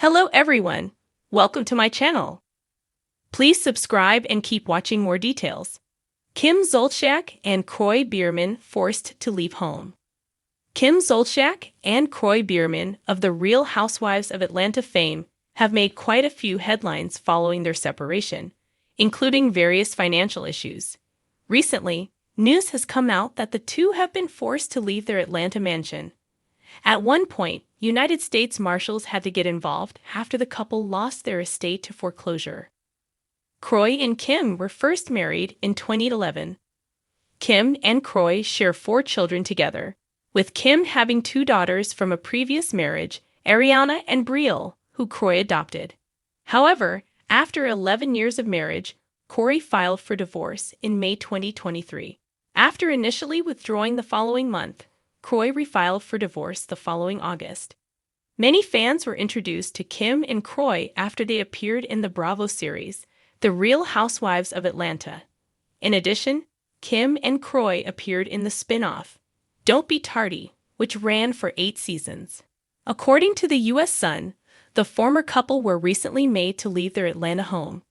Hello everyone! Welcome to my channel. Please subscribe and keep watching more details. Kim Zolciak and Kroy Biermann forced to leave home. Kim Zolciak and Kroy Biermann of the Real Housewives of Atlanta fame have made quite a few headlines following their separation, including various financial issues. Recently, news has come out that the two have been forced to leave their Atlanta mansion. At one point, United States Marshals had to get involved after the couple lost their estate to foreclosure. Kroy and Kim were first married in 2011. Kim and Kroy share 4 children together, with Kim having 2 daughters from a previous marriage, Ariana and Brielle, who Kroy adopted. However, after 11 years of marriage, Kroy filed for divorce in May 2023. After initially withdrawing the following month, Kroy refiled for divorce the following August. Many fans were introduced to Kim and Kroy after they appeared in the Bravo series, The Real Housewives of Atlanta. In addition, Kim and Kroy appeared in the spin-off, Don't Be Tardy, which ran for 8 seasons. According to the U.S. Sun, the former couple were recently made to leave their Atlanta home.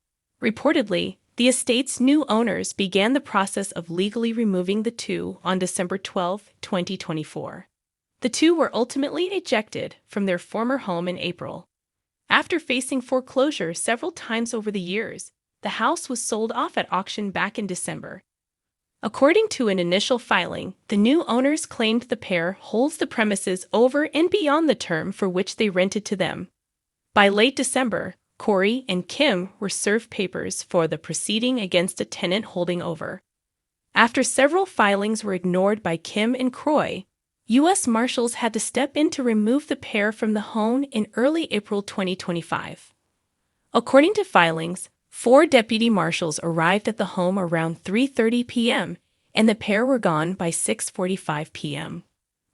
Reportedly, the estate's new owners began the process of legally removing the two on December 12, 2024. The two were ultimately ejected from their former home in April. After facing foreclosure several times over the years, the house was sold off at auction back in December. According to an initial filing, the new owners claimed the pair holds the premises over and beyond the term for which they rented to them. By late December, Kroy and Kim were served papers for the proceeding against a tenant holding over. After several filings were ignored by Kim and Kroy, U.S. Marshals had to step in to remove the pair from the home in early April 2025. According to filings, 4 deputy marshals arrived at the home around 3:30 p.m., and the pair were gone by 6:45 p.m.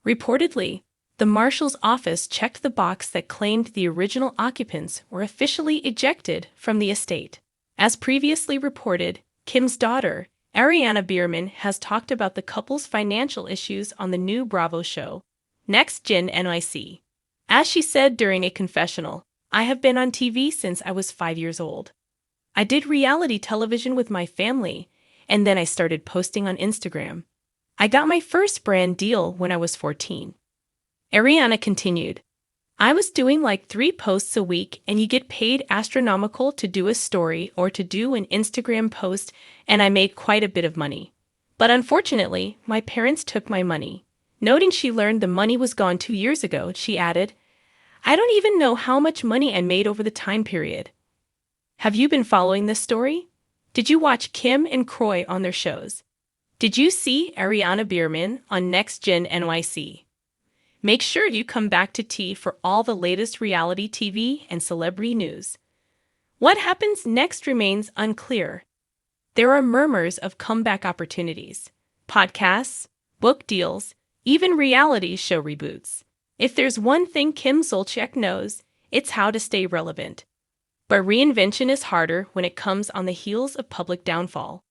Reportedly, the marshal's office checked the box that claimed the original occupants were officially ejected from the estate. As previously reported, Kim's daughter, Ariana Biermann, has talked about the couple's financial issues on the new Bravo show, NextGen NYC. As she said during a confessional, "I have been on TV since I was 5 years old. I did reality television with my family, and then I started posting on Instagram. I got my first brand deal when I was 14. Ariana continued, "I was doing like 3 posts a week, and you get paid astronomical to do a story or to do an Instagram post, and I made quite a bit of money. But unfortunately, my parents took my money." Noting she learned the money was gone 2 years ago, she added, "I don't even know how much money I made over the time period." Have you been following this story? Did you watch Kim and Kroy on their shows? Did you see Ariana Biermann on NextGen NYC? Make sure you come back to T for all the latest reality TV and celebrity news. What happens next remains unclear. There are murmurs of comeback opportunities, podcasts, book deals, even reality show reboots. If there's one thing Kim Zolciak knows, it's how to stay relevant. But reinvention is harder when it comes on the heels of public downfall.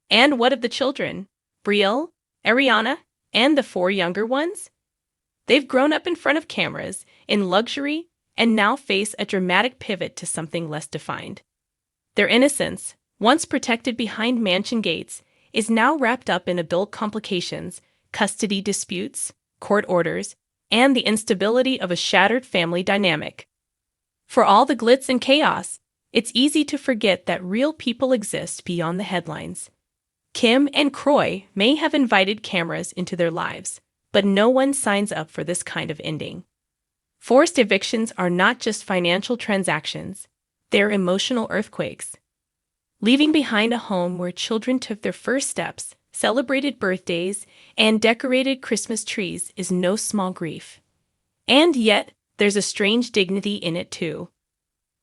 And what of the children? Brielle, Ariana, and the 4 younger ones? They've grown up in front of cameras, in luxury, and now face a dramatic pivot to something less defined. Their innocence, once protected behind mansion gates, is now wrapped up in adult complications, custody disputes, court orders, and the instability of a shattered family dynamic. For all the glitz and chaos, it's easy to forget that real people exist beyond the headlines. Kim and Kroy may have invited cameras into their lives, but no one signs up for this kind of ending. Forced evictions are not just financial transactions, they're emotional earthquakes. Leaving behind a home where children took their first steps, celebrated birthdays, and decorated Christmas trees is no small grief. And yet, there's a strange dignity in it too.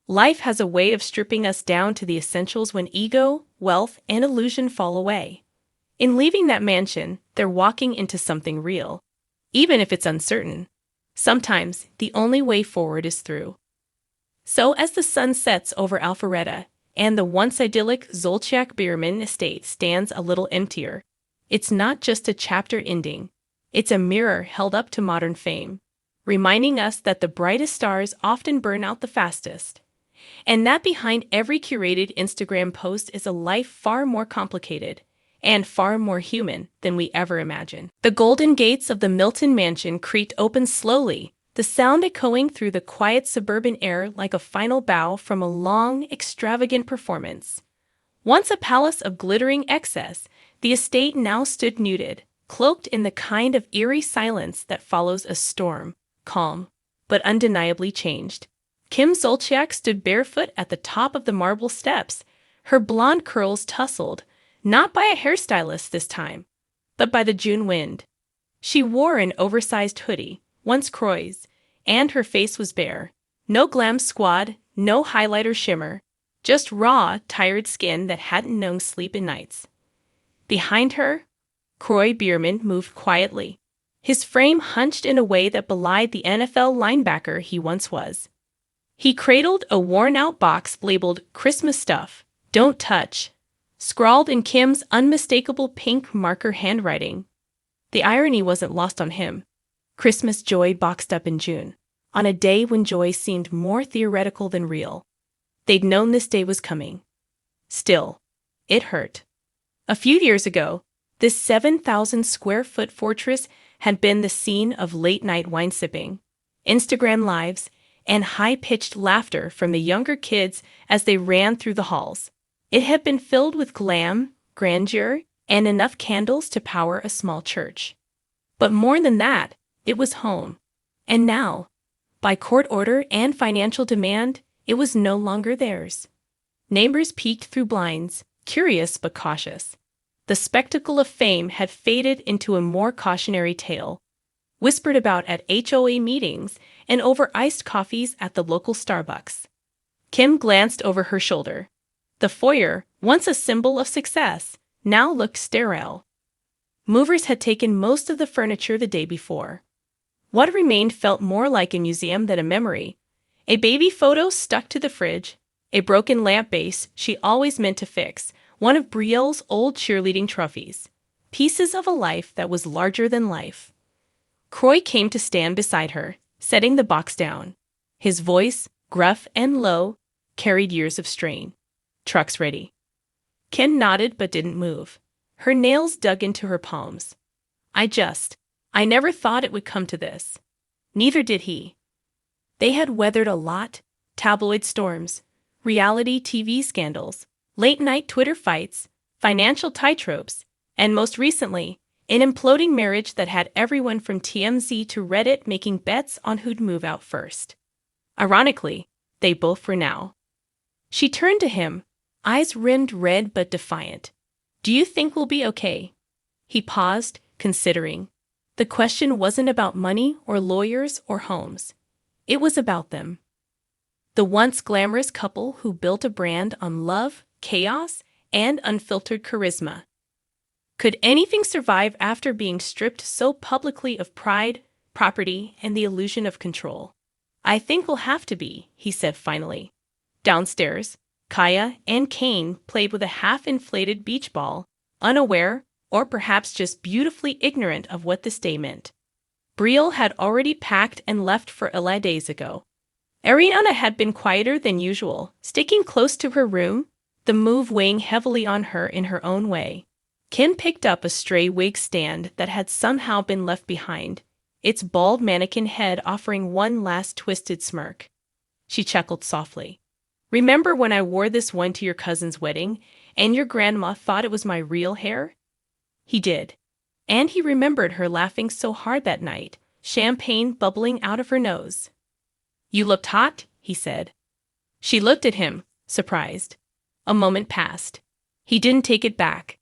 Life has a way of stripping us down to the essentials when ego, wealth, and illusion fall away. In leaving that mansion, they're walking into something real, even if it's uncertain. Sometimes, the only way forward is through. So as the sun sets over Alpharetta, and the once idyllic Zolciak Biermann estate stands a little emptier, it's not just a chapter ending, it's a mirror held up to modern fame. reminding us that the brightest stars often burn out the fastest, and that behind every curated Instagram post is a life far more complicated and far more human than we ever imagined. The golden gates of the Milton mansion creaked open slowly, the sound echoing through the quiet suburban air like a final bow from a long, extravagant performance. Once a palace of glittering excess, the estate now stood nuded, cloaked in the kind of eerie silence that follows a storm, calm, but undeniably changed. Kim Zolciak stood barefoot at the top of the marble steps, her blonde curls tousled, not by a hairstylist this time, but by the June wind. She wore an oversized hoodie, once Kroy's, and her face was bare. No glam squad, no highlighter shimmer, just raw, tired skin that hadn't known sleep in nights. Behind her, Kroy Biermann moved quietly, his frame hunched in a way that belied the NFL linebacker he once was. He cradled a worn-out box labeled "Christmas Stuff, Don't Touch," scrawled in Kim's unmistakable pink marker handwriting. The irony wasn't lost on him. Christmas joy boxed up in June, on a day when joy seemed more theoretical than real. They'd known this day was coming. Still, it hurt. A few years ago, this 7,000-square-foot fortress had been the scene of late-night wine-sipping, Instagram lives, and high-pitched laughter from the younger kids as they ran through the halls. It had been filled with glam, grandeur, and enough candles to power a small church. But more than that, it was home. And now, by court order and financial demand, it was no longer theirs. Neighbors peeked through blinds, curious but cautious. The spectacle of fame had faded into a more cautionary tale, whispered about at HOA meetings and over iced coffees at the local Starbucks. Kim glanced over her shoulder. The foyer, once a symbol of success, now looked sterile. Movers had taken most of the furniture the day before. What remained felt more like a museum than a memory. A baby photo stuck to the fridge, a broken lamp base she always meant to fix, one of Brielle's old cheerleading trophies. Pieces of a life that was larger than life. Kroy came to stand beside her, setting the box down. His voice, gruff and low, carried years of strain. "Truck's ready." Kim nodded but didn't move. Her nails dug into her palms. I never thought it would come to this." Neither did he. They had weathered a lot: tabloid storms, reality TV scandals, late-night Twitter fights, financial tightropes, and most recently, an imploding marriage that had everyone from TMZ to Reddit making bets on who'd move out first. Ironically, they both were now. She turned to him, eyes rimmed red but defiant. "Do you think we'll be okay?" He paused, considering. The question wasn't about money or lawyers or homes. It was about them. The once glamorous couple who built a brand on love, chaos, and unfiltered charisma. Could anything survive after being stripped so publicly of pride, property, and the illusion of control? "I think we'll have to be," he said finally. Downstairs, Kaya and Kane played with a half-inflated beach ball, unaware, or perhaps just beautifully ignorant of what this day meant. Brielle had already packed and left for LA days ago. Ariana had been quieter than usual, sticking close to her room, the move weighing heavily on her in her own way. Kim picked up a stray wig stand that had somehow been left behind, its bald mannequin head offering one last twisted smirk. She chuckled softly. "Remember when I wore this one to your cousin's wedding, and your grandma thought it was my real hair?" He did. And he remembered her laughing so hard that night, champagne bubbling out of her nose. "You looked hot," he said. She looked at him, surprised. A moment passed. He didn't take it back.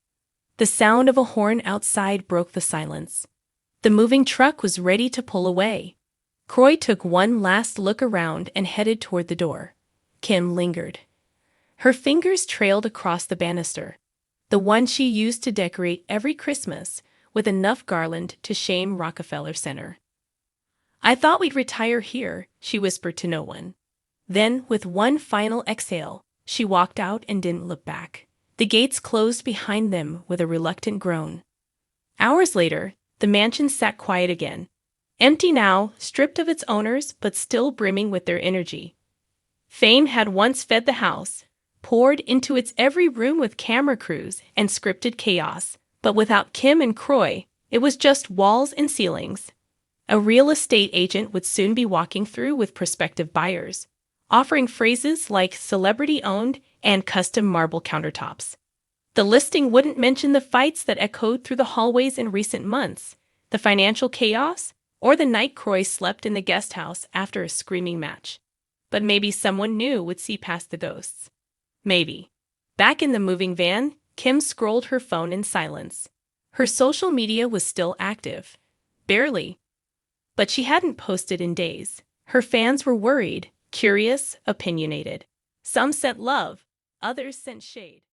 The sound of a horn outside broke the silence. The moving truck was ready to pull away. Kroy took one last look around and headed toward the door. Kim lingered. Her fingers trailed across the banister, the one she used to decorate every Christmas with enough garland to shame Rockefeller Center. "I thought we'd retire here," she whispered to no one. Then, with one final exhale, she walked out and didn't look back. The gates closed behind them with a reluctant groan. Hours later, the mansion sat quiet again. Empty now, stripped of its owners but still brimming with their energy. Fame had once fed the house, poured into its every room with camera crews and scripted chaos, but without Kim and Kroy, it was just walls and ceilings. A real estate agent would soon be walking through with prospective buyers, offering phrases like celebrity-owned and custom marble countertops. The listing wouldn't mention the fights that echoed through the hallways in recent months, the financial chaos, or the night Kroy slept in the guest house after a screaming match. But maybe someone new would see past the ghosts. Maybe. Back in the moving van, Kim scrolled her phone in silence. Her social media was still active. Barely. But she hadn't posted in days. Her fans were worried, curious, opinionated. Some sent love, others sent shade.